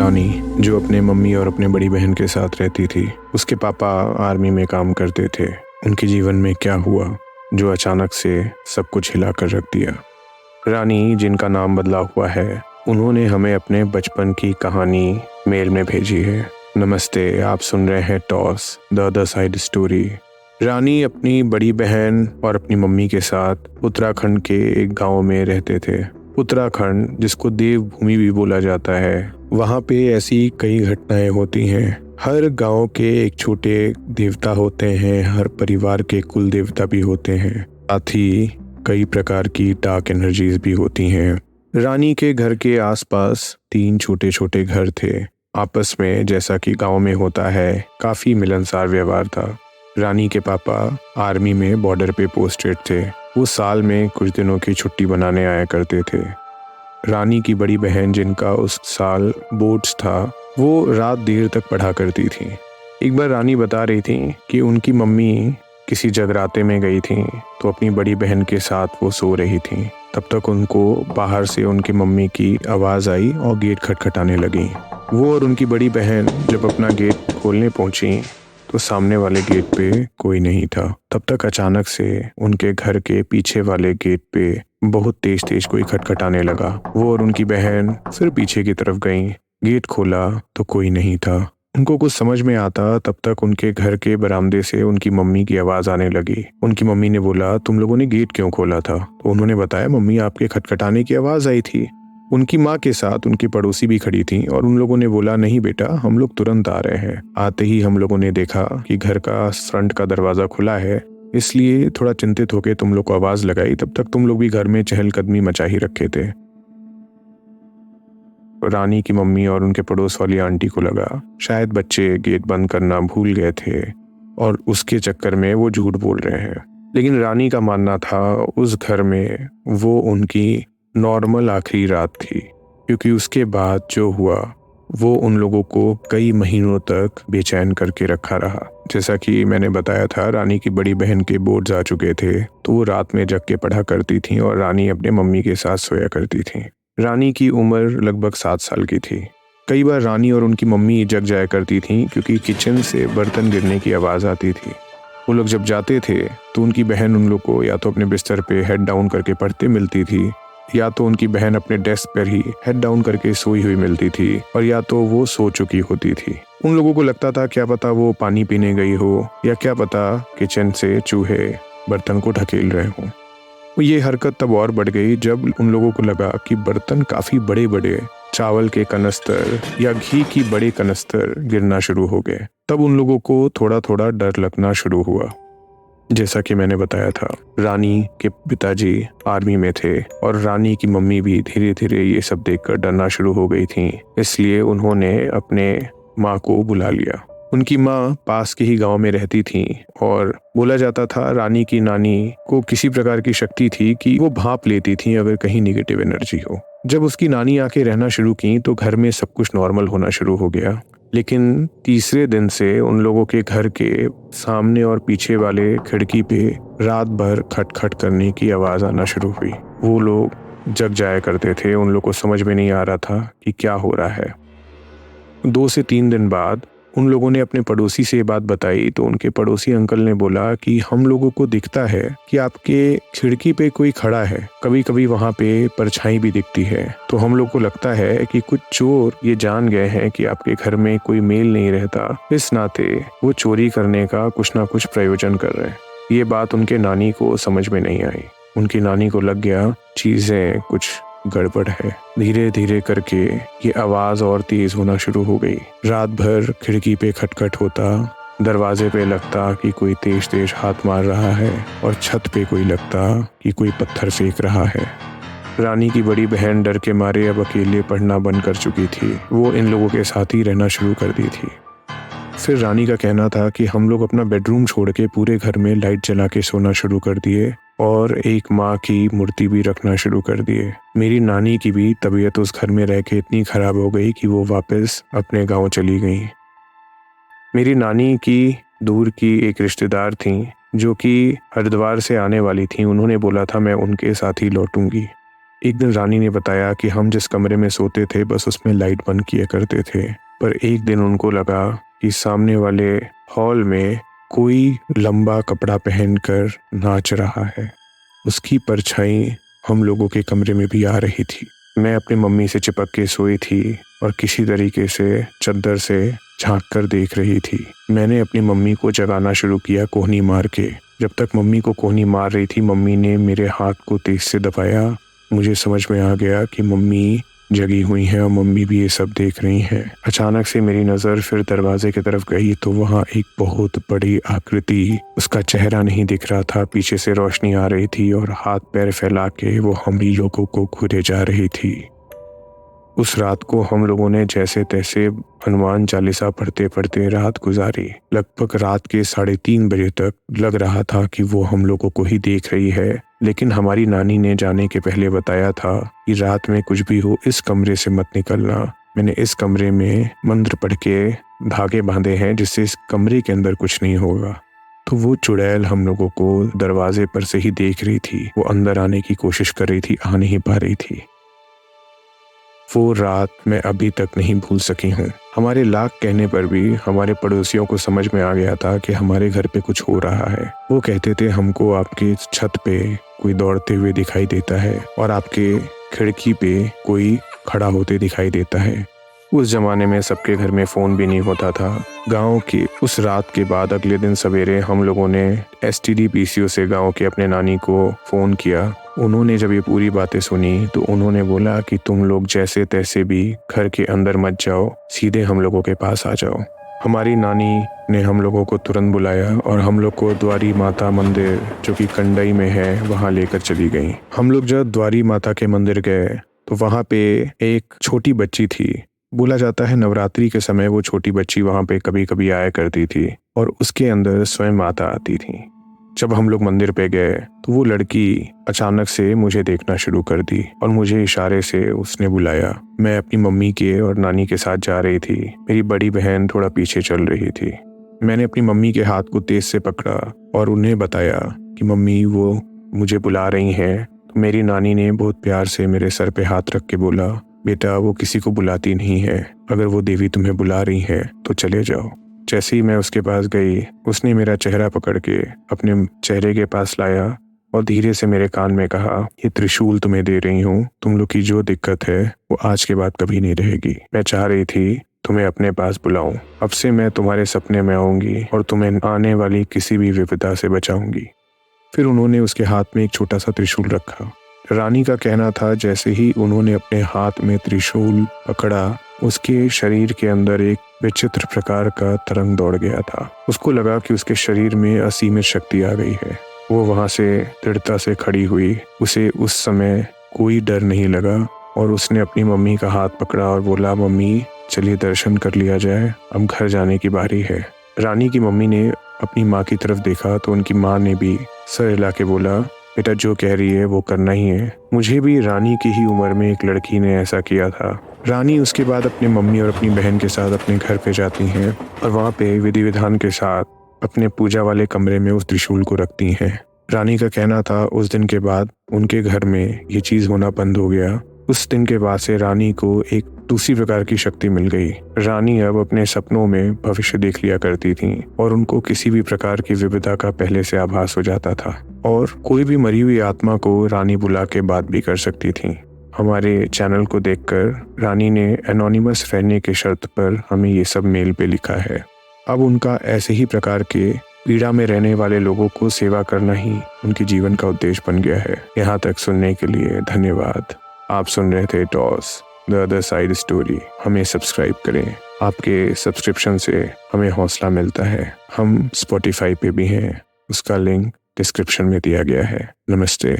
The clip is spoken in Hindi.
रानी, जो अपने मम्मी और अपने बड़ी बहन के साथ रहती थी, उसके पापा आर्मी में काम करते थे। उनके जीवन में क्या हुआ जो अचानक से सब कुछ हिला कर रख दिया। रानी, जिनका नाम बदला हुआ है, उन्होंने हमें अपने बचपन की कहानी मेल में भेजी है। नमस्ते, आप सुन रहे हैं toss the other side story. रानी अपनी बड़ी बहन और अपनी मम्मी के साथ उत्तराखंड के एक गांव में रहते थे। उत्तराखंड, जिसको देवभूमि भी बोला जाता है, वहाँ पे ऐसी कई घटनाएं होती हैं। हर गांव के एक छोटे देवता होते हैं, हर परिवार के कुल देवता भी होते हैं, साथ ही कई प्रकार की डार्क एनर्जीज भी होती हैं। रानी के घर के आसपास 3 छोटे छोटे घर थे। आपस में, जैसा कि गांव में होता है, काफी मिलनसार व्यवहार था। रानी के पापा आर्मी में बॉर्डर पे पोस्टेड थे। वो साल में कुछ दिनों की छुट्टी बनाने आया करते थे। रानी की बड़ी बहन, जिनका उस साल बोर्ड्स था, वो रात देर तक पढ़ा करती थी। एक बार रानी बता रही थी कि उनकी मम्मी किसी जगराते में गई थी, तो अपनी बड़ी बहन के साथ वो सो रही थी। तब तक उनको बाहर से उनकी मम्मी की आवाज़ आई और गेट खटखटाने लगी। वो और उनकी बड़ी बहन जब अपना गेट खोलने पहुंची तो सामने वाले गेट पे कोई नहीं था। तब तक अचानक से उनके घर के पीछे वाले गेट पे बहुत तेज तेज कोई खटखटाने लगा। वो और उनकी बहन फिर पीछे की तरफ गईं। गेट खोला तो कोई नहीं था। उनको कुछ समझ में आता तब तक उनके घर के बरामदे से उनकी मम्मी की आवाज़ आने लगी। उनकी मम्मी ने बोला, तुम लोगों ने गेट क्यों खोला था? तो उन्होंने बताया, मम्मी, आपके खटखटाने की आवाज़ आई थी। उनकी माँ के साथ उनकी पड़ोसी भी खड़ी थी और उन लोगों ने बोला, नहीं बेटा, हम लोग तुरंत आ रहे हैं। आते ही हम लोगों ने देखा कि घर का फ्रंट का दरवाज़ा खुला है, इसलिए थोड़ा चिंतित होकर तुम लोग को आवाज़ लगाई। तब तक तुम लोग भी घर में चहलकदमी मचा ही रखे थे। रानी की मम्मी और उनके पड़ोस वाली आंटी को लगा शायद बच्चे गेट बंद करना भूल गए थे और उसके चक्कर में वो झूठ बोल रहे हैं। लेकिन रानी का मानना था उस घर में वो उनकी नॉर्मल आखिरी रात थी, क्योंकि उसके बाद जो हुआ वो उन लोगों को कई महीनों तक बेचैन करके रखा रहा। जैसा कि मैंने बताया था, रानी की बड़ी बहन के बोर्ड्स आ चुके थे, तो वो रात में जग के पढ़ा करती थी और रानी अपने मम्मी के साथ सोया करती थी। रानी की उम्र लगभग 7 साल की थी। कई बार रानी और उनकी मम्मी जग जाया करती थी, क्योंकि किचन से बर्तन गिरने की आवाज़ आती थी। वो लोग जब जाते थे तो उनकी बहन उन लोग को या तो अपने बिस्तर पे हेड डाउन करके पढ़ते मिलती थी, या तो उनकी बहन अपने डेस्क पर ही हेड डाउन करके सोई हुई मिलती थी, और या तो वो सो चुकी होती थी। उन लोगों को लगता था क्या पता वो पानी पीने गई हो, या क्या पता किचन से चूहे बर्तन को ढकेल रहे हों। ये हरकत तब और बढ़ गई जब उन लोगों को लगा कि बर्तन काफ़ी बड़े बड़े चावल के कनस्तर या घी की बड़े कनस्तर गिरना शुरू हो गए। तब उन लोगों को थोड़ा थोड़ा डर लगना शुरू हुआ। जैसा कि मैंने बताया था, रानी के पिताजी आर्मी में थे और रानी की मम्मी भी धीरे धीरे ये सब देखकर डरना शुरू हो गई थी। इसलिए उन्होंने अपने माँ को बुला लिया। उनकी माँ पास के ही गांव में रहती थी और बोला जाता था रानी की नानी को किसी प्रकार की शक्ति थी कि वो भांप लेती थी अगर कहीं निगेटिव एनर्जी हो। जब उसकी नानी आके रहना शुरू की तो घर में सब कुछ नॉर्मल होना शुरू हो गया। लेकिन तीसरे दिन से उन लोगों के घर के सामने और पीछे वाले खिड़की पे रात भर खटखट करने की आवाज़ आना शुरू हुई। वो लोग जग जाया करते थे। उन लोगों को समझ में नहीं आ रहा था कि क्या हो रहा है। 2 से 3 दिन बाद उन लोगों ने अपने पड़ोसी से ये बात बताई तो उनके पड़ोसी अंकल ने बोला कि हम लोगों को दिखता है कि आपके खिड़की पे कोई खड़ा है, कभी कभी वहाँ पे परछाई भी दिखती है। तो हम लोग को लगता है कि कुछ चोर ये जान गए हैं कि आपके घर में कोई मेल नहीं रहता, इस नाते वो चोरी करने का कुछ ना कुछ प्रयोजन कर रहे हैं। ये बात उनके नानी को समझ में नहीं आई। उनकी नानी को लग गया चीजें कुछ गड़बड़ है। धीरे धीरे करके ये आवाज़ और तेज होना शुरू हो गई। रात भर खिड़की पे खटखट होता, दरवाजे पे लगता कि कोई तेज तेज हाथ मार रहा है और छत पे कोई लगता कि कोई पत्थर फेंक रहा है। रानी की बड़ी बहन डर के मारे अब अकेले पढ़ना बंद कर चुकी थी। वो इन लोगों के साथ ही रहना शुरू कर दी थी। फिर रानी का कहना था कि हम लोग अपना बेडरूम छोड़ के पूरे घर में लाइट जला के सोना शुरू कर दिए और एक माँ की मूर्ति भी रखना शुरू कर दिए। मेरी नानी की भी तबीयत उस घर में रह के इतनी खराब हो गई कि वो वापस अपने गांव चली गई। मेरी नानी की दूर की एक रिश्तेदार थी जो कि हरिद्वार से आने वाली थी। उन्होंने बोला था मैं उनके साथ ही लौटूंगी। एक दिन रानी ने बताया कि हम जिस कमरे में सोते थे बस उसमें लाइट बंद किया करते थे, पर एक दिन उनको लगा कि सामने वाले हॉल में कोई लंबा कपड़ा पहनकर नाच रहा है। उसकी परछाई हम लोगों के कमरे में भी आ रही थी। मैं अपनी मम्मी से चिपक के सोई थी और किसी तरीके से चद्दर से झांक कर देख रही थी। मैंने अपनी मम्मी को जगाना शुरू किया कोहनी मार के। जब तक मम्मी को कोहनी मार रही थी मम्मी ने मेरे हाथ को तेज से दबाया। मुझे समझ में आ गया कि मम्मी जगी हुई हैं और मम्मी भी ये सब देख रही हैं। अचानक से मेरी नज़र फिर दरवाजे की तरफ गई तो वहाँ एक बहुत बड़ी आकृति, उसका चेहरा नहीं दिख रहा था, पीछे से रोशनी आ रही थी और हाथ पैर फैला के वो हम लोगों को घूरे जा रही थी। उस रात को हम लोगों ने जैसे तैसे हनुमान चालीसा पढ़ते पढ़ते रात गुजारी। लगभग रात के 3:30 बजे तक लग रहा था कि वो हम लोगों को ही देख रही है, लेकिन हमारी नानी ने जाने के पहले बताया था कि रात में कुछ भी हो इस कमरे से मत निकलना। मैंने इस कमरे में मंत्र पढ़ के धागे बांधे हैं जिससे इस कमरे के अंदर कुछ नहीं होगा। तो वो चुड़ैल हम लोगों को दरवाजे पर से ही देख रही थी। वो अंदर आने की कोशिश कर रही थी, आ नहीं पा रही थी। वो रात मैं अभी तक नहीं भूल सकी हूँ। हमारे लाख कहने पर भी हमारे पड़ोसियों को समझ में आ गया था कि हमारे घर पे कुछ हो रहा है। वो कहते थे हमको आपके छत पे कोई दौड़ते हुए दिखाई देता है और आपके खिड़की पे कोई खड़ा होते दिखाई देता है। उस जमाने में सबके घर में फ़ोन भी नहीं होता था। गांव की उस रात के बाद अगले दिन सवेरे हम लोगों ने STD PCO से गांव के अपने नानी को फ़ोन किया। उन्होंने जब ये पूरी बातें सुनी तो उन्होंने बोला कि तुम लोग जैसे तैसे भी घर के अंदर मत जाओ, सीधे हम लोगों के पास आ जाओ। हमारी नानी ने हम लोगों को तुरंत बुलाया और हम लोग को द्वारी माता मंदिर जो कि कंडई में है वहाँ लेकर चली गई। हम लोग जब द्वारी माता के मंदिर गए तो वहाँ पे एक छोटी बच्ची थी। बोला जाता है नवरात्रि के समय वो छोटी बच्ची वहाँ पे कभी कभी आया करती थी और उसके अंदर स्वयं माता आती थी। जब हम लोग मंदिर पे गए तो वो लड़की अचानक से मुझे देखना शुरू कर दी और मुझे इशारे से उसने बुलाया। मैं अपनी मम्मी के और नानी के साथ जा रही थी। मेरी बड़ी बहन थोड़ा पीछे चल रही थी। मैंने अपनी मम्मी के हाथ को तेज से पकड़ा और उन्हें बताया कि मम्मी वो मुझे बुला रही हैं। तो मेरी नानी ने बहुत प्यार से मेरे सर पे हाथ रख के बोला, बेटा वो किसी को बुलाती नहीं है, अगर वो देवी तुम्हें बुला रही है तो चले जाओ। जैसे ही मैं उसके पास गई उसने मेरा चेहरा पकड़ के अपने चेहरे के पास लाया और धीरे से मेरे कान में कहा, ये त्रिशूल तुम्हें दे रही हूँ, तुम लोग की जो दिक्कत है वो आज के बाद कभी नहीं रहेगी। मैं चाह रही थी तुम्हें अपने पास बुलाऊं। अब से मैं तुम्हारे सपने में आऊंगी और तुम्हें आने वाली किसी भी विपदा से बचाऊंगी। फिर उन्होंने उसके हाथ में एक छोटा सा त्रिशूल रखा। रानी का कहना था जैसे ही उन्होंने अपने हाथ में त्रिशूल पकड़ा उसके शरीर के अंदर एक विचित्र प्रकार का तरंग दौड़ गया था। उसको लगा कि उसके शरीर में असीमित शक्ति आ गई है। वो वहां से दृढ़ता से खड़ी हुई। उसे उस समय कोई डर नहीं लगा और उसने अपनी मम्मी का हाथ पकड़ा और बोला, मम्मी चलिए दर्शन कर लिया जाए, अब घर जाने की बारी है। रानी की मम्मी ने अपनी माँ की तरफ देखा तो उनकी माँ ने भी सर हिला के बोला, बेटा जो कह रही है वो करना ही है। मुझे भी रानी की ही उम्र में एक लड़की ने ऐसा किया था। रानी उसके बाद अपनी मम्मी और अपनी बहन के साथ अपने घर पे जाती हैं और वहाँ पे विधि विधान के साथ अपने पूजा वाले कमरे में उस त्रिशूल को रखती हैं। रानी का कहना था उस दिन के बाद उनके घर में ये चीज़ होना बंद हो गया। उस दिन के बाद से रानी को एक दूसरी प्रकार की शक्ति मिल गई। रानी अब अपने सपनों में भविष्य देख लिया करती थी और उनको किसी भी प्रकार की विपदा का पहले से आभास हो जाता था और कोई भी मरी हुई आत्मा को रानी बुला के बात भी कर सकती थी। हमारे चैनल को देखकर रानी ने एनोनिमस रहने के शर्त पर हमें ये सब मेल पे लिखा है। अब उनका ऐसे ही प्रकार के पीड़ा में रहने वाले लोगों को सेवा करना ही उनके जीवन का उद्देश्य बन गया है। यहाँ तक सुनने के लिए धन्यवाद। आप सुन रहे थे toss the other side story. हमें सब्सक्राइब करें, आपके सब्सक्रिप्शन से हमें हौसला मिलता है। हम Spotify पे भी हैं, उसका लिंक डिस्क्रिप्शन में दिया गया है। नमस्ते।